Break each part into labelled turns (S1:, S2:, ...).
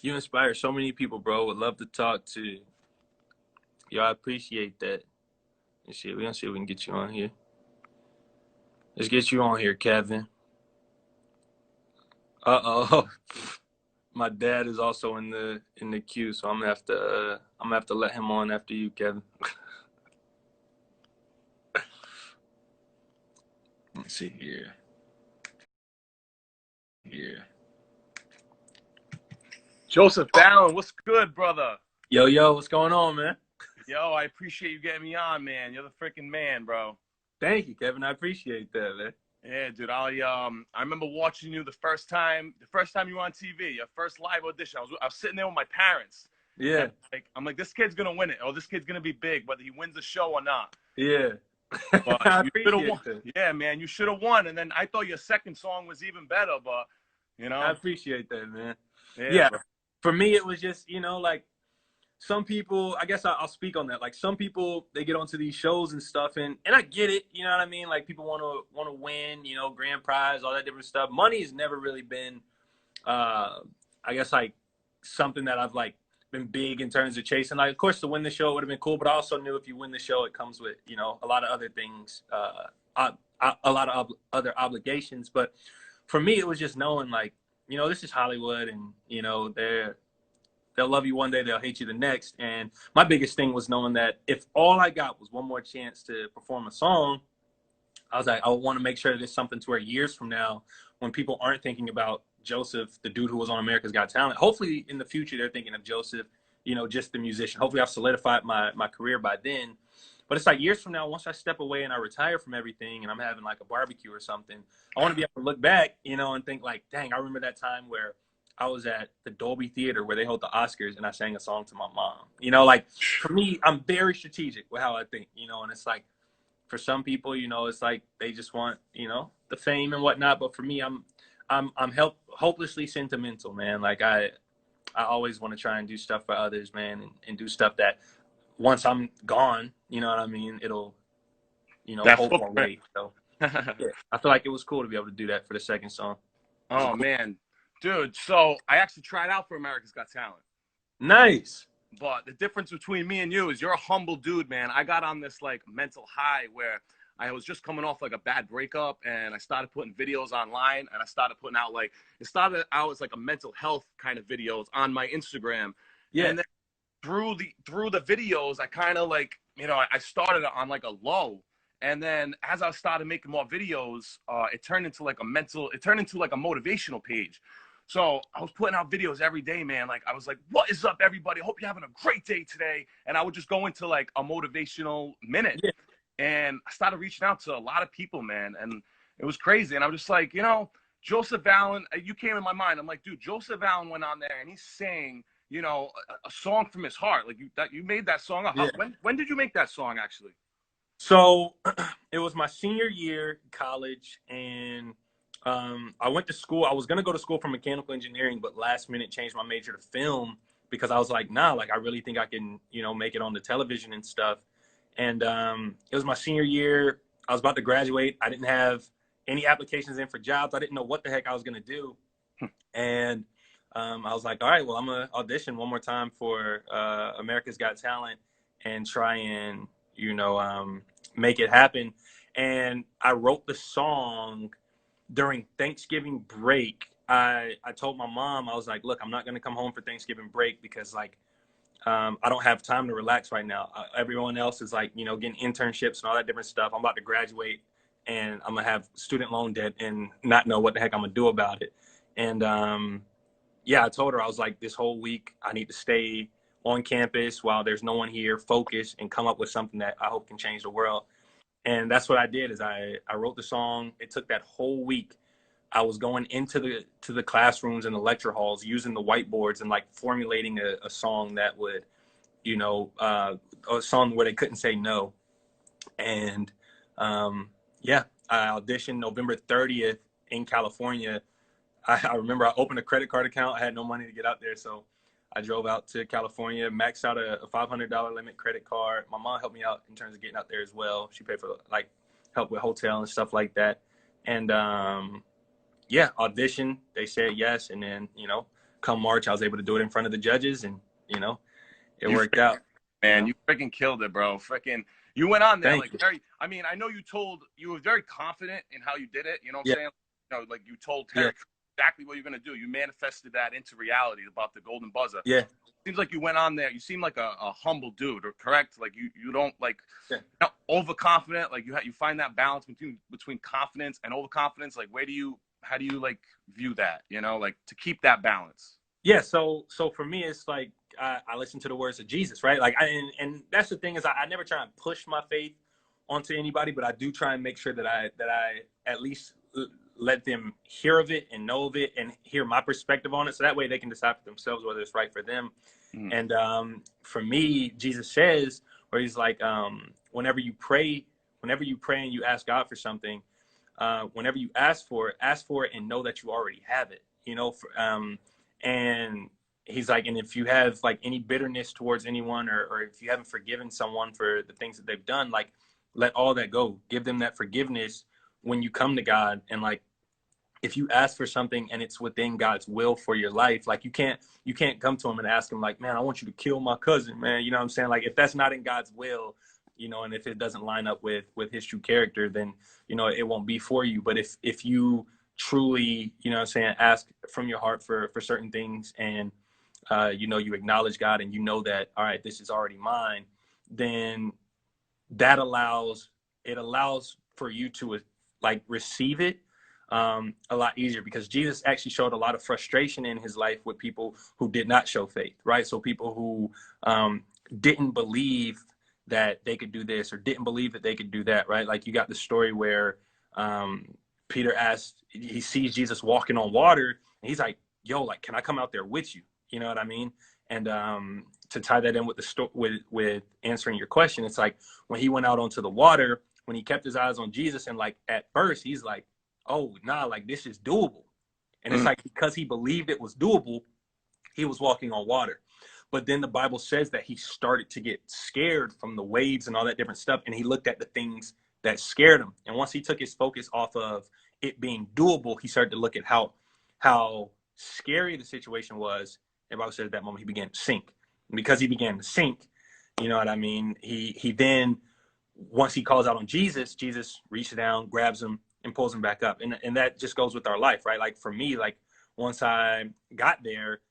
S1: You inspire so many people, bro. Would love to talk to you. Yo, I appreciate that. Let's see. We're gonna see if we can get you on here. Let's get you on here, Kevin. Uh-oh. My dad is also in the queue, so I'm gonna have to let him on after you, Kevin. Let's see here. Here.
S2: Joseph Allen, what's good, brother?
S1: Yo, what's going on, man?
S2: Yo, I appreciate you getting me on, man. You're the freaking man, bro.
S1: Thank you, Kevin. I appreciate that, man.
S2: Yeah, dude. I remember watching you the first time you were on TV, your first live audition. I was sitting there with my parents.
S1: Yeah.
S2: And I'm like, this kid's gonna win it, or this kid's gonna be big, whether he wins the show or not.
S1: Yeah.
S2: But
S1: I
S2: you should have
S1: appreciate
S2: won.
S1: that.
S2: Yeah, man, you should have won. And then I thought your second song was even better, but
S1: I appreciate that, man.
S2: yeah,
S1: Yeah.
S2: bro.
S1: For me, it was just, like some people, I guess I'll speak on that. Like some people, they get onto these shows and stuff, and I get it. You know what I mean? Like people want to win, grand prize, all that different stuff. Money has never really been, I guess, like something that I've like been big in terms of chasing. Like, of course, to win the show would have been cool, but I also knew if you win the show, it comes with a lot of other things, a lot of other obligations. But for me, it was just knowing like, this is Hollywood, and they'll love you one day, they'll hate you the next. And my biggest thing was knowing that if all I got was one more chance to perform a song, I was like, I want to make sure there's something to where years from now, when people aren't thinking about Joseph, the dude who was on America's Got Talent, hopefully in the future they're thinking of Joseph, just the musician. Hopefully I've solidified my career by then. But it's like years from now, once I step away and I retire from everything and I'm having like a barbecue or something, I want to be able to look back, and think like, dang, I remember that time where I was at the Dolby Theater where they hold the Oscars and I sang a song to my mom. Like for me, I'm very strategic with how I think, and it's like for some people, it's like they just want, the fame and whatnot. But for me, I'm hopelessly sentimental, man. Like I always want to try and do stuff for others, man, and do stuff that once I'm gone, you know what I mean, it'll,
S2: That
S1: hold more
S2: footprint.
S1: weight. So yeah, I feel like it was cool to be able to do that for the second song.
S2: Oh man, dude. So I actually tried out for America's Got Talent.
S1: Nice.
S2: But the difference between me and you is you're a humble dude, man. I got on this like mental high where I was just coming off like a bad breakup, and I started putting videos online, and I started putting out like it started out as like a mental health kind of videos on my Instagram.
S1: Yeah.
S2: And then through the videos, I kind of like, I started on like a low. And then as I started making more videos, it turned into like a motivational page. So I was putting out videos every day, man. Like I was like, what is up, everybody? Hope you're having a great day today. And I would just go into like a motivational minute.
S1: Yeah.
S2: And I started reaching out to a lot of people, man. And it was crazy. And I was just like, Joseph Allen, you came in my mind. I'm like, dude, Joseph Allen went on there and he's saying, a song from his heart. Like you made that song up.
S1: Yeah.
S2: When did you make that song, actually?
S1: So it was my senior year in college, and I went to school. I was going to go to school for mechanical engineering, but last minute changed my major to film because I was like, nah, like I really think I can, make it on the television and stuff. And it was my senior year. I was about to graduate. I didn't have any applications in for jobs. I didn't know what the heck I was going to do. And I was like, all right, well, I'm going to audition one more time for America's Got Talent and try and, make it happen. And I wrote the song during Thanksgiving break. I told my mom, I was like, look, I'm not going to come home for Thanksgiving break because like, I don't have time to relax right now. Everyone else is like, getting internships and all that different stuff. I'm about to graduate and I'm going to have student loan debt and not know what the heck I'm going to do about it. And yeah, I told her, I was like, this whole week I need to stay on campus while there's no one here, focus, and come up with something that I hope can change the world. And that's what I did is I wrote the song. It took that whole week. I was going into the classrooms and the lecture halls using the whiteboards and like formulating a song that would, a song where they couldn't say no. And yeah, I auditioned November 30th in California. I remember I opened a credit card account. I had no money to get out there. So I drove out to California, maxed out a $500 limit credit card. My mom helped me out in terms of getting out there as well. She paid for like help with hotel and stuff like that. And yeah, audition. They said yes. And then, come March, I was able to do it in front of the judges, and it
S2: You
S1: worked out.
S2: man, you freaking killed it, bro. Freaking, you went on there
S1: Thank
S2: like
S1: you.
S2: very. I mean, I know you were very confident in how you did it. You know what I'm
S1: Yeah,
S2: saying? Like you told
S1: yeah,
S2: Terry exactly what you're gonna do. You manifested that into reality about the golden buzzer.
S1: yeah,
S2: Seems like you went on there. You seem like a humble dude, or correct? Like you don't like overconfident. Like you find that balance between confidence and overconfidence. Like how do you like view that? Like to keep that balance.
S1: yeah. So for me, it's like I listen to the words of Jesus, right? Like, and that's the thing is I never try and push my faith onto anybody, but I do try and make sure that I at least let them hear of it and know of it and hear my perspective on it, so that way they can decide for themselves whether it's right for them.
S2: Mm.
S1: And for me, Jesus says, where he's like, whenever you pray and you ask God for something, whenever you ask for it and know that you already have it, and he's like, and if you have like any bitterness towards anyone, or if you haven't forgiven someone for the things that they've done, like, let all that go, give them that forgiveness when you come to God. And like, if you ask for something and it's within God's will for your life, like you can't come to him and ask him like, man, I want you to kill my cousin, man. You know what I'm saying? Like, if that's not in God's will, and if it doesn't line up with his true character, then, it won't be for you. But if you truly, ask from your heart for certain things, and, you acknowledge God, and that, all right, this is already mine, then that allows for you to like receive it a lot easier, because Jesus actually showed a lot of frustration in his life with people who did not show faith, right? So people who didn't believe that they could do this, or didn't believe that they could do that, right? Like, you got the story where Peter he sees Jesus walking on water, and he's like, yo, like, can I come out there with you? You know what I mean? And to tie that in with with answering your question, it's like, when he went out onto the water, when he kept his eyes on Jesus, and like at first he's like, oh, nah, like, this is doable. And it's like, because he believed it was doable, he was walking on water. But then the Bible says that he started to get scared from the waves and all that different stuff. And he looked at the things that scared him. And once he took his focus off of it being doable, he started to look at how scary the situation was. And the Bible said at that moment he began to sink. And because he began to sink, you know what I mean? He then, once he calls out on Jesus, Jesus reaches down, grabs him, and pulls him back up. And that just goes with our life, right? Like, for me, like, once I got there,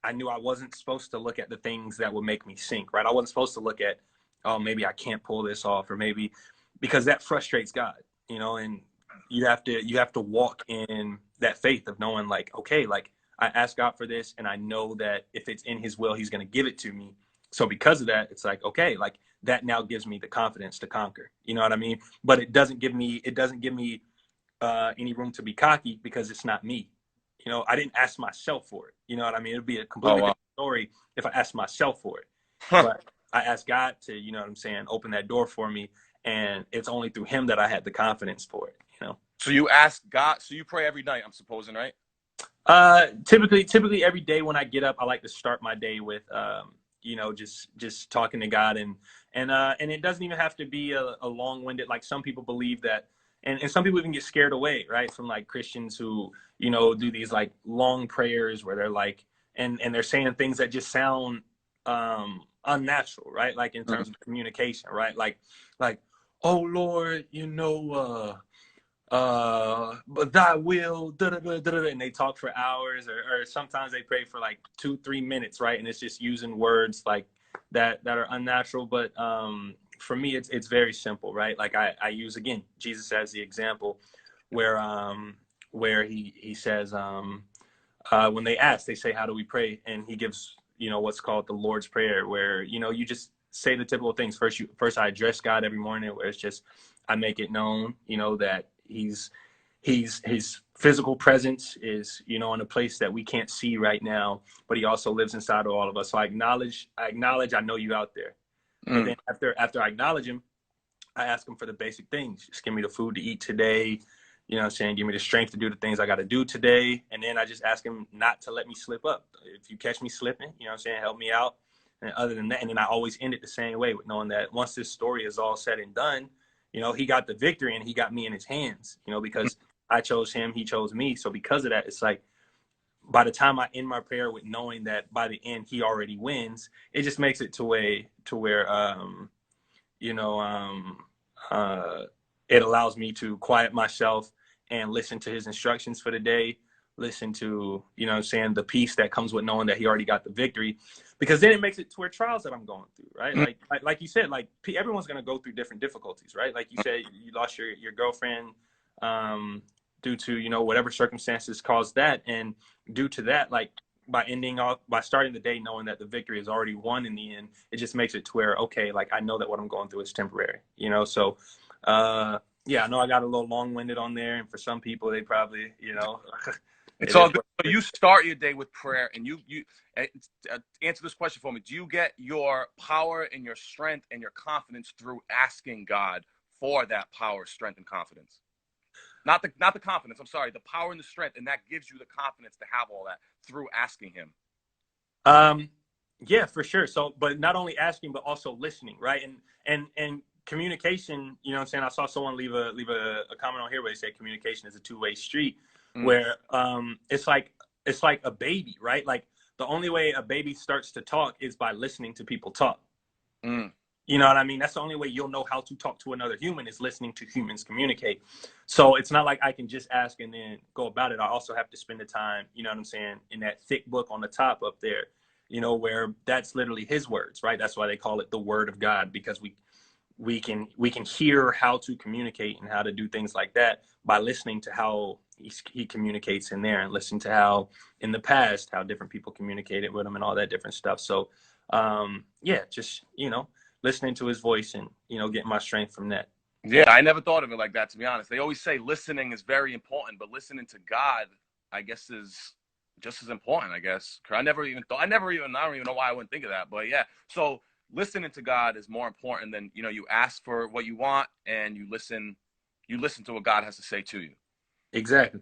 S1: I knew I wasn't supposed to look at the things that would make me sink, right? I wasn't supposed to look at, oh, maybe I can't pull this off, or maybe, because that frustrates God, and you have to walk in that faith of knowing, like, okay, like, I asked God for this, and I know that if it's in his will, he's going to give it to me. So because of that, it's like, okay, like, that now gives me the confidence to conquer. You know what I mean? But it doesn't give me any room to be cocky, because it's not me. I didn't ask myself for it. You know what I mean? It'd be a completely different story if I asked myself for it. But I asked God to, open that door for me. And it's only through him that I had the confidence for it,
S2: So you ask God, so you pray every night, I'm supposing, right?
S1: Typically every day when I get up, I like to start my day with, just talking to God, and it doesn't even have to be a long-winded, like some people believe that, and some people even get scared away, right, from like Christians who, do these like long prayers where they're like, and they're saying things that just sound unnatural, right? Like, in terms of communication, right? Like, oh Lord, but thy will, da, da, da, da, da, and they talk for hours, or sometimes they pray for like 2-3 minutes, right? And it's just using words like that are unnatural. But for me, it's very simple, right? Like, I use, again, Jesus as the example, where he says, when they ask, they say, how do we pray? And he gives, what's called the Lord's Prayer, where, you just say the typical things. First I address God every morning, where it's just, I make it known, that his physical presence is, in a place that we can't see right now, but he also lives inside of all of us. So I acknowledge, I know you out there. But then after I acknowledge him, I ask him for the basic things. Just give me the food to eat today. You know what I'm saying? Give me the strength to do the things I got to do today. And then I just ask him not to let me slip up. If you catch me slipping, you know what I'm saying, help me out. And other than that, and then I always end it the same way, with knowing that once this story is all said and done, he got the victory, and he got me in his hands, because I chose him, he chose me. So because of that, it's like, by the time I end my prayer with knowing that by the end he already wins, it just makes it to where you know, it allows me to quiet myself and listen to his instructions for the day, listen to, you know what I'm saying, the peace that comes with knowing that he already got the victory, because then it makes it to where trials that I'm going through, right? Like you said, like everyone's going to go through different difficulties, right? Like you said, you lost your girlfriend due to, you know, whatever circumstances caused that. And due to that, like, by starting the day knowing that the victory is already won in the end, it just makes it to where, okay, like I know that what I'm going through is temporary, you know? So, yeah, I know I got a little long-winded on there, and for some people, they probably, you know,
S2: It's all good. So you start your day with prayer, and you answer this question for me. Do you get your power and your strength and your confidence through asking God for that power, strength, and confidence? Not the confidence. I'm sorry, the power and the strength, and that gives you the confidence to have all that through asking Him.
S1: Yeah, for sure. So, but not only asking, but also listening, right? And communication. You know what I'm saying? I saw someone leave a comment on here where they said communication is a two-way street, where it's like a baby, right? Like the only way a baby starts to talk is by listening to people talk. You know what I mean? That's the only way you'll know how to talk to another human, is listening to humans communicate. So it's not like I can just ask and then go about it. I also have to spend the time, you know what I'm saying, in that thick book on the top up there, you know, where that's literally his words, right? That's why they call it the word of God, because we can hear how to communicate and how to do things like that by listening to how he communicates in there, and listen to how in the past how different people communicated with him and all that different stuff. So yeah, just, you know, listening to his voice and, you know, getting my strength from that.
S2: Yeah, I never thought of it like that, to be honest. They always say listening is very important, but listening to God, I guess, is just as important, I guess. I don't even know why I wouldn't think of that, but yeah. So listening to God is more important than, you know, you ask for what you want and you listen to what God has to say to you.
S1: Exactly.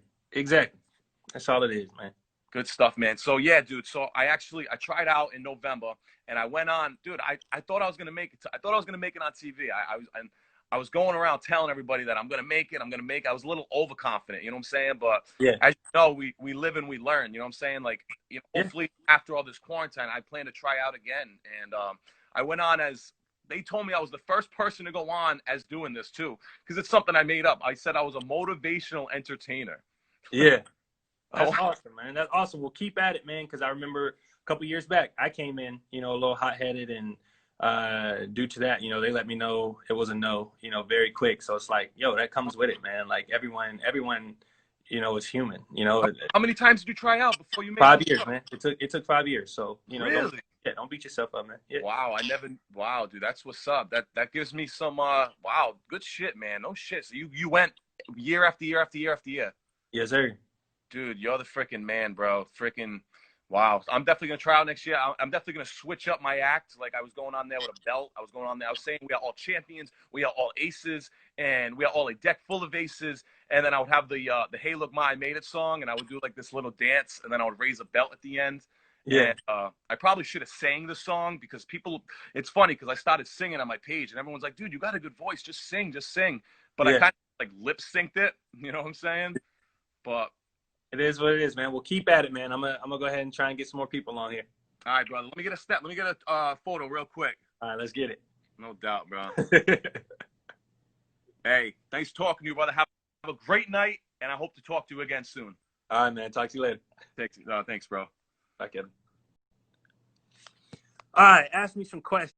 S1: That's all it is, man.
S2: Good stuff, man. So yeah, dude. So I tried out in November, and I went on, dude. I thought I was gonna make it. I thought I was gonna make it on TV. I was going around telling everybody that I'm gonna make it. I was a little overconfident, you know what I'm saying? But
S1: Yeah.
S2: as you know, we live and we learn. You know what I'm saying? Like, you know, hopefully after all this quarantine, I plan to try out again. And I went on as they told me I was the first person to go on as doing this too, because it's something I made up. I said I was a motivational entertainer.
S1: Yeah. That's awesome, man. That's awesome. Well, keep at it, man, because I remember a couple years back, I came in, you know, a little hot-headed, and due to that, you know, they let me know it was a no, you know, very quick. So it's like, yo, that comes with it, man. Like everyone, you know, is human. You know,
S2: how many times did you try out before you made
S1: 5 years, man. It took 5 years. So, you know,
S2: really?
S1: don't beat yourself up, man. Yeah.
S2: Wow, dude, that's what's up. That gives me some wow, good shit, man. No shit. So you went year after year after year after year.
S1: Yes, sir.
S2: Dude, you're the freaking man, bro. Freaking wow. I'm definitely gonna try out next year. I'm definitely gonna switch up my act. Like I was going on there with a belt. I was saying we are all champions, we are all aces, and we are all a deck full of aces. And then I would have the Hey Look Ma, I Made It song, and I would do like this little dance, and then I would raise a belt at the end.
S1: Yeah.
S2: And I probably should have sang the song, because it's funny because I started singing on my page and everyone's like, dude, you got a good voice. Just sing. But I kind of like lip synced it. You know what I'm saying? But
S1: it is what it is, man. We'll keep at it, man. I'm gonna go ahead and try and get some more people on here.
S2: All right, brother. Let me get a photo real quick.
S1: All right, let's get it.
S2: No doubt, bro. Hey, thanks for talking to you, brother. Have a great night, and I hope to talk to you again soon.
S1: All right, man. Talk to you later.
S2: Thanks, bro.
S1: Bye, Kevin. All right, ask me some questions.